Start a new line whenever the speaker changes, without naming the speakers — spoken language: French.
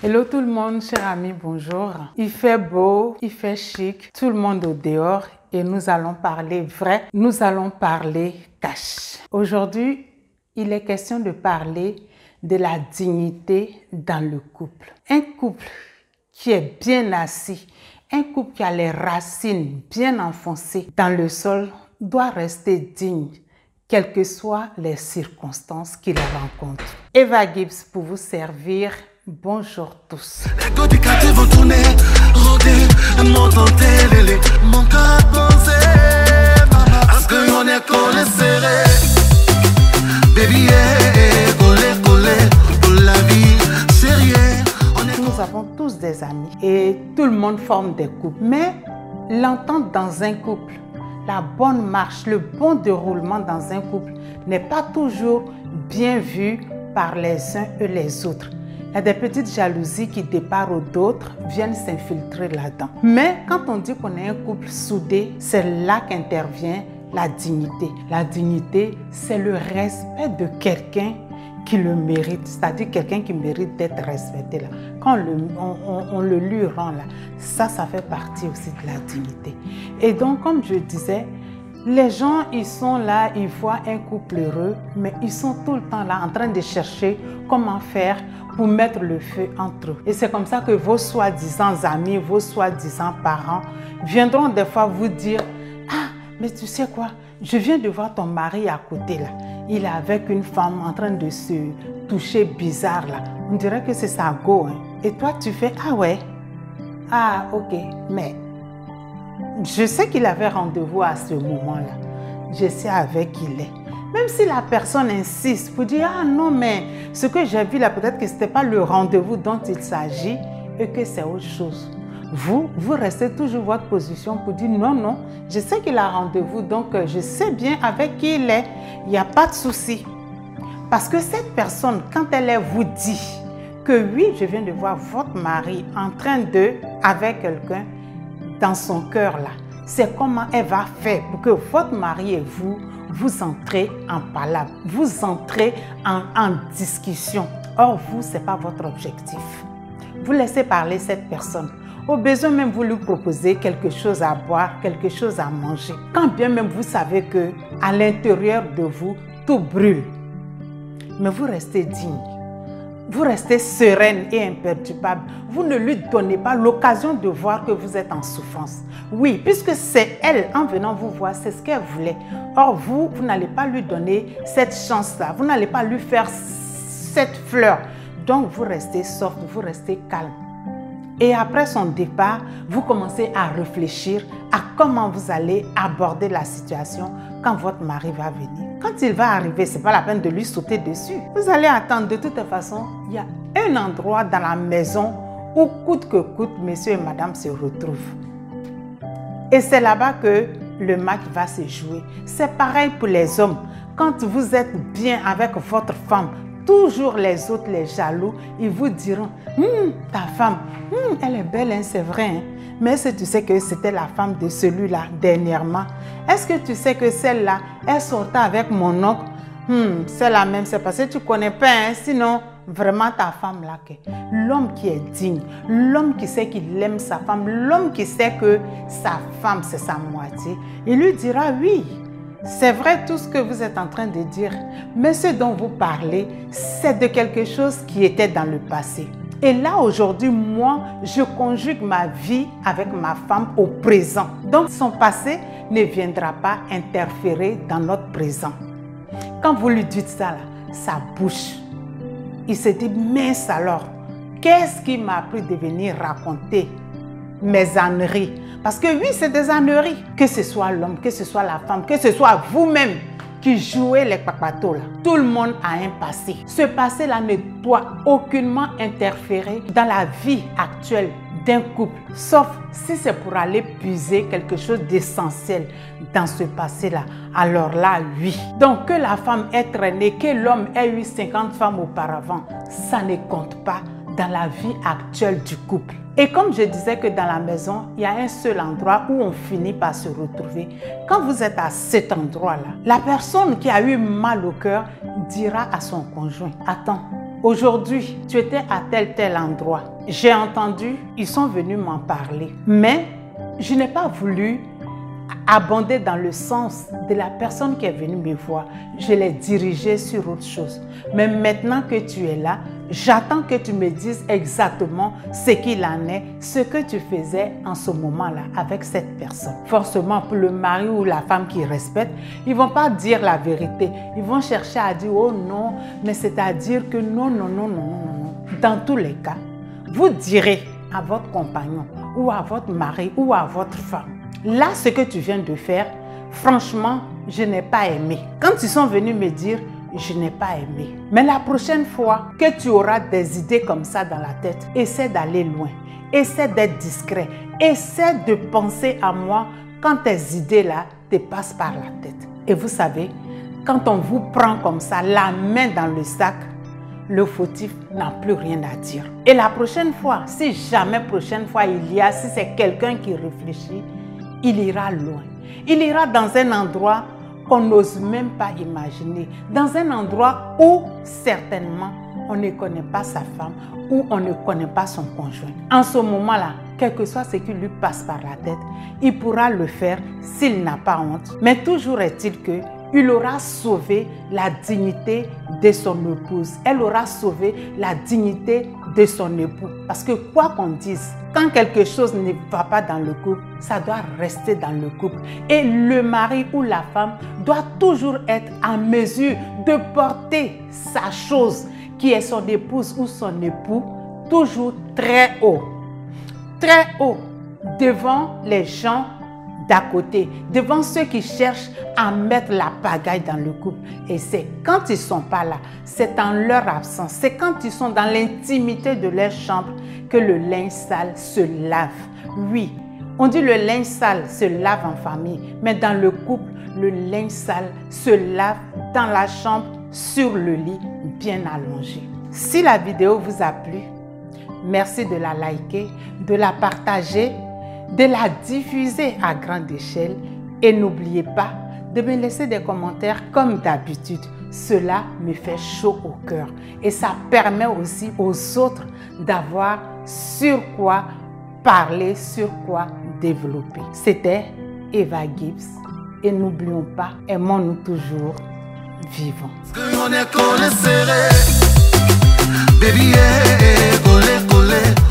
Hello tout le monde, chers amis, bonjour. Il fait beau, il fait chic, tout le monde au dehors et nous allons parler vrai, nous allons parler cash. Aujourd'hui, il est question de parler de la dignité dans le couple. Un couple qui est bien assis, un couple qui a les racines bien enfoncées dans le sol doit rester digne, quelles que soient les circonstances qu'il rencontre. Eva Gibbs pour vous servir. Bonjour tous.
Les go du quartier vont tourner, rôder, monter, mon cœur pensé, parce qu'on est collé serré. Baby, collé, pour la vie, sérieux.
Nous avons tous des amis et tout le monde forme des couples. Mais l'entente dans un couple, la bonne marche, le bon déroulement dans un couple n'est pas toujours bien vu par les uns et les autres. Il y a des petites jalousies qui, de part ou d'autre, viennent s'infiltrer là-dedans. Mais quand on dit qu'on est un couple soudé, c'est là qu'intervient la dignité. La dignité, c'est le respect de quelqu'un qui le mérite, c'est-à-dire quelqu'un qui mérite d'être respecté. Là. Quand on le lui rend, là, ça fait partie aussi de la dignité. Et donc, comme je disais, les gens, ils sont là, ils voient un couple heureux, mais ils sont tout le temps là en train de chercher comment faire pour mettre le feu entre eux. Et c'est comme ça que vos soi-disant amis, vos soi-disant parents viendront des fois vous dire « Ah, mais tu sais quoi, je viens de voir ton mari à côté là. Il est avec une femme en train de se toucher bizarre là. On dirait que c'est sa go. Hein. Et toi, tu fais « Ah ouais, ah ok, mais... » Je sais qu'il avait rendez-vous à ce moment-là. Je sais avec qui il est. Même si la personne insiste pour dire « Ah non, mais ce que j'ai vu là, peut-être que ce n'était pas le rendez-vous dont il s'agit et que c'est autre chose. » Vous restez toujours votre position pour dire « Non, non, je sais qu'il a rendez-vous, donc je sais bien avec qui il est. Il n'y a pas de souci. » Parce que cette personne, quand elle vous dit que oui, je viens de voir votre mari en train de, avec quelqu'un, dans son cœur là, c'est comment elle va faire pour que votre mari et vous entrez en palabre, vous entrez en discussion. Or, vous, ce n'est pas votre objectif. Vous laissez parler cette personne. Au besoin même, vous lui proposez quelque chose à boire, quelque chose à manger. Quand bien même vous savez qu'à l'intérieur de vous, tout brûle. Mais vous restez digne. Vous restez sereine et imperturbable. Vous ne lui donnez pas l'occasion de voir que vous êtes en souffrance. Oui, puisque c'est elle, en venant vous voir, c'est ce qu'elle voulait. Or, vous n'allez pas lui donner cette chance-là. Vous n'allez pas lui faire cette fleur. Donc, vous restez soft, vous restez calme. Et après son départ, vous commencez à réfléchir à comment vous allez aborder la situation quand votre mari va venir. Quand il va arriver, ce n'est pas la peine de lui sauter dessus. Vous allez attendre. De toute façon, il y a un endroit dans la maison où coûte que coûte, monsieur et madame se retrouvent. Et c'est là-bas que le match va se jouer. C'est pareil pour les hommes. Quand vous êtes bien avec votre femme, toujours les autres, les jaloux, ils vous diront « Ta femme, elle est belle, hein, c'est vrai. Hein. Mais est-ce que tu sais que c'était la femme de celui-là dernièrement? Est-ce que tu sais que celle-là, elle sortait avec mon oncle? C'est la même, c'est parce que tu ne connais pas. Hein, sinon, vraiment ta femme là. L'homme qui est digne, l'homme qui sait qu'il aime sa femme, l'homme qui sait que sa femme, c'est sa moitié, il lui dira oui. C'est vrai tout ce que vous êtes en train de dire, mais ce dont vous parlez, c'est de quelque chose qui était dans le passé. Et là, aujourd'hui, moi, je conjugue ma vie avec ma femme au présent. Donc, son passé ne viendra pas interférer dans notre présent. Quand vous lui dites ça, là, ça bouge. Il se dit, mince alors, qu'est-ce qui m'a appris de venir raconter mes âneries? Parce que oui, c'est des âneries. Que ce soit l'homme, que ce soit la femme, que ce soit vous-même qui jouez les papatos là. Tout le monde a un passé. Ce passé-là ne doit aucunement interférer dans la vie actuelle d'un couple. Sauf si c'est pour aller puiser quelque chose d'essentiel dans ce passé-là. Alors là, oui. Donc que la femme ait traîné, que l'homme ait eu 50 femmes auparavant, ça ne compte pas dans la vie actuelle du couple. Et comme je disais que dans la maison, il y a un seul endroit où on finit par se retrouver. Quand vous êtes à cet endroit-là, la personne qui a eu mal au cœur dira à son conjoint, « Attends, aujourd'hui, tu étais à tel endroit. J'ai entendu, ils sont venus m'en parler. Mais je n'ai pas voulu abonder dans le sens de la personne qui est venue me voir. Je l'ai dirigée sur autre chose. Mais maintenant que tu es là, j'attends que tu me dises exactement ce qu'il en est, ce que tu faisais en ce moment-là avec cette personne. Forcément, pour le mari ou la femme qui respecte, ils ne vont pas dire la vérité. Ils vont chercher à dire « oh non », mais c'est-à-dire que non, non, non, non, non, non. Dans tous les cas, vous direz à votre compagnon ou à votre mari ou à votre femme, là, ce que tu viens de faire, franchement, je n'ai pas aimé. Quand ils sont venus me dire, je n'ai pas aimé. Mais la prochaine fois que tu auras des idées comme ça dans la tête, essaie d'aller loin. Essaie d'être discret. Essaie de penser à moi quand tes idées-là te passent par la tête. Et vous savez, quand on vous prend comme ça, la main dans le sac, le fautif n'a plus rien à dire. Et la prochaine fois, si jamais prochaine fois si c'est quelqu'un qui réfléchit, il ira loin. Il ira dans un endroit qu'on n'ose même pas imaginer. Dans un endroit où certainement on ne connaît pas sa femme ou on ne connaît pas son conjoint. En ce moment-là, quel que soit ce qui lui passe par la tête, il pourra le faire s'il n'a pas honte. Mais toujours est-il que il aura sauvé la dignité de son épouse. Elle aura sauvé la dignité de son époux. Parce que quoi qu'on dise, quand quelque chose ne va pas dans le couple, ça doit rester dans le couple. Et le mari ou la femme doit toujours être en mesure de porter sa chose, qui est son épouse ou son époux, toujours très haut. Très haut, devant les gens d'à côté, devant ceux qui cherchent à mettre la pagaille dans le couple. Et c'est quand ils ne sont pas là, c'est en leur absence, c'est quand ils sont dans l'intimité de leur chambre que le linge sale se lave. Oui, on dit le linge sale se lave en famille, mais dans le couple, le linge sale se lave dans la chambre, sur le lit, bien allongé. Si la vidéo vous a plu, merci de la liker, de la partager, de la diffuser à grande échelle et n'oubliez pas de me laisser des commentaires comme d'habitude. Cela me fait chaud au cœur et ça permet aussi aux autres d'avoir sur quoi parler, sur quoi développer. C'était Eva Gibbs et n'oublions pas, aimons-nous toujours, vivons.
Baby, collé, collé.